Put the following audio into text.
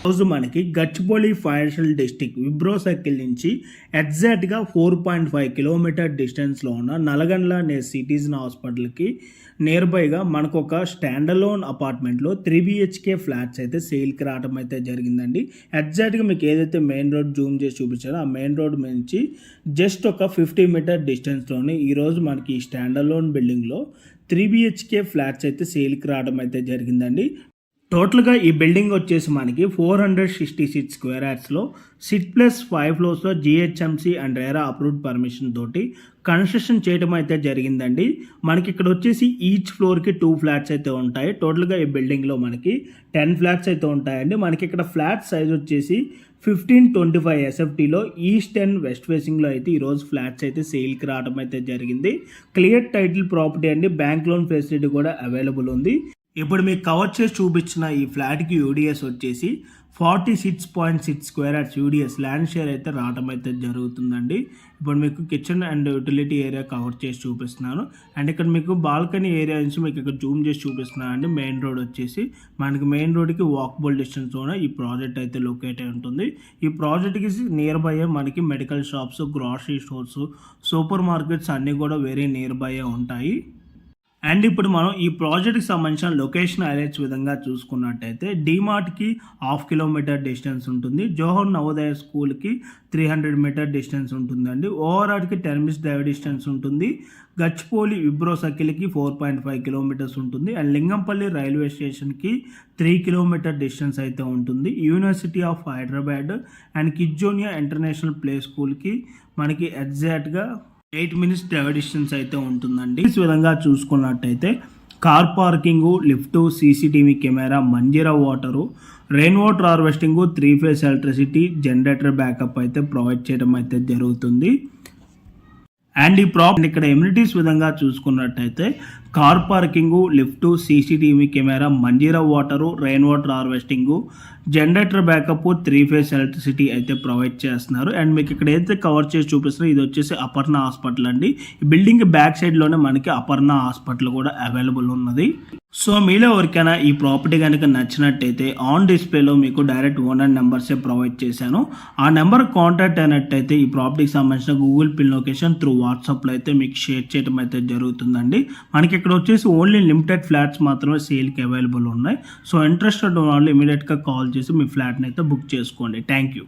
రోజు మనకి Gachibowli financial district vibrio circle నుంచి ఎగ్జాక్ట్గా 4.5 కిలోమీటర్ డిస్టెన్స్లో ఉన్న నల్గొండ సిటిజన్ హాస్పిటల్కి నియర్ బైగా మనకు ఒక స్టాండలోన్ అపార్ట్మెంట్లో 3 BHK ఫ్లాట్స్ అయితే సేల్కి రావడం అయితే జరిగిందండి. ఎగ్జాక్ట్గా మీకు ఏదైతే మెయిన్ రోడ్ జూమ్ చేసి చూపించారో ఆ మెయిన్ రోడ్ నుంచి జస్ట్ ఒక 50 మీటర్ డిస్టెన్స్లోనే ఈరోజు మనకి ఈ స్టాండలోన్ బిల్డింగ్లో 3 BHK ఫ్లాట్స్ అయితే సేల్కి రావడం అయితే జరిగిందండి. టోటల్గా ఈ బిల్డింగ్ వచ్చేసి మనకి 466 స్క్వేర్ యార్డ్స్లో 6+5 ఫ్లోర్స్లో GHMC and RERA approved permission తోటి కన్స్ట్రక్షన్ చేయడం అయితే జరిగిందండి. మనకి ఇక్కడ వచ్చేసి ఈచ్ ఫ్లోర్కి 2 ఫ్లాట్స్ అయితే ఉంటాయి. టోటల్గా ఈ బిల్డింగ్లో మనకి 10 ఫ్లాట్స్ అయితే ఉంటాయండి. మనకి ఇక్కడ ఫ్లాట్ సైజ్ వచ్చేసి 1525 SFTలో ఈస్ట్ అండ్ వెస్ట్ ఫేసింగ్లో అయితే ఈరోజు ఫ్లాట్స్ అయితే సేల్కి రావడం అయితే జరిగింది. క్లియర్ టైటిల్ ప్రాపర్టీ అండి, బ్యాంక్ లోన్ ఫెసిలిటీ కూడా అవైలబుల్ ఉంది. ఇప్పుడు మీకు కవర్ చేసి చూపించిన ఈ ఫ్లాట్కి యూడిఎస్ వచ్చేసి 46.6 square yards UDS land share అయితే రావడం అయితే జరుగుతుందండి. ఇప్పుడు మీకు kitchen and utility area cover చేసి చూపిస్తున్నాను. అండ్ ఇక్కడ మీకు బాల్కనీ ఏరియా నుంచి మీకు ఇక్కడ జూమ్ చేసి చూపిస్తున్నాను అండి. మెయిన్ రోడ్ వచ్చేసి మనకి మెయిన్ రోడ్కి వాకబుల్ డిస్టెన్స్లోనే ఈ ప్రాజెక్ట్ అయితే లొకేట్ అయి ఉంటుంది. ఈ ప్రాజెక్ట్కి నియర్ బై మనకి medical shops, grocery stores, super markets అన్నీ కూడా వెరీ నియర్ బై ఉంటాయి. అండ్ ఇప్పుడు మనం ఈ ప్రాజెక్ట్కి సంబంధించిన లొకేషన్ హైలైట్స్ విధంగా చూసుకున్నట్టయితే డీమార్ట్కి 1/2 కిలోమీటర్ డిస్టెన్స్ ఉంటుంది. జోహర్ నవోదయ స్కూల్కి 300 మీటర్ డిస్టెన్స్ ఉంటుందండి. ఓవరాల్కి 10 మినిట్స్ డ్రైవ్ డిస్టెన్స్ ఉంటుంది. గచ్చిబౌలి విబ్రో సర్కిల్కి 4.5 కిలోమీటర్స్ ఉంటుంది. అండ్ లింగంపల్లి రైల్వే స్టేషన్కి 3 కిలోమీటర్ డిస్టెన్స్ అయితే ఉంటుంది. University of Hyderabad and Kidzonia international play స్కూల్కి మనకి ఎగ్జాక్ట్గా 8 మినిట్స్ డ్రైవ్ డిస్టెన్స్ అయితే ఉంటుందండి. ఈ విధంగా చూసుకున్నట్టయితే car parking, lift, CCTV camera, Manjira water, rain water harvesting, 3 phase electricity, generator backup అయితే ప్రొవైడ్ చేయడం అయితే జరుగుతుంది. అండ్ ఈ ప్రాపర్టీ ఇక్కడ ఎమ్యూనిటీస్ విధంగా చూసుకున్నట్టయితే car parking, lift, CCTV camera, Manjira water, rain water harvesting, generator backup, 3 phase electricity అయితే ప్రొవైడ్ చేస్తున్నారు. అండ్ మీకు ఇక్కడ ఏదైతే కవర్ చేసి చూపిస్తున్నారో ఇది వచ్చేసి అపర్ణ హాస్పిటల్ అండి. ఈ బిల్డింగ్ బ్యాక్ సైడ్లోనే మనకి అపర్ణ హాస్పిటల్ కూడా అవైలబుల్ ఉన్నది. సో మీలో ఎవరికైనా ఈ ప్రాపర్టీ కనుక నచ్చినట్టయితే ఆన్ డిస్ప్లేలో మీకు డైరెక్ట్ ఓనర్ నెంబర్సే ప్రొవైడ్ చేశాను. ఆ నెంబర్ కాంటాక్ట్ అయినట్టయితే ఈ ప్రాపర్టీకి సంబంధించిన గూగుల్ పిన్ లొకేషన్ త్రూ వాట్సాప్లో అయితే మీకు షేర్ చేయడం అయితే జరుగుతుందండి. మనకి ఇక్కడ వచ్చేసి ఓన్లీ లిమిటెడ్ ఫ్లాట్స్ మాత్రమే సేల్కి అవైలబుల్ ఉన్నాయి. సో ఇంట్రెస్టెడ్ ఉన్న వాళ్ళు ఇమీడియట్గా కాల్ చేసి మీ ఫ్లాట్ని అయితే బుక్ చేసుకోండి. Thank you.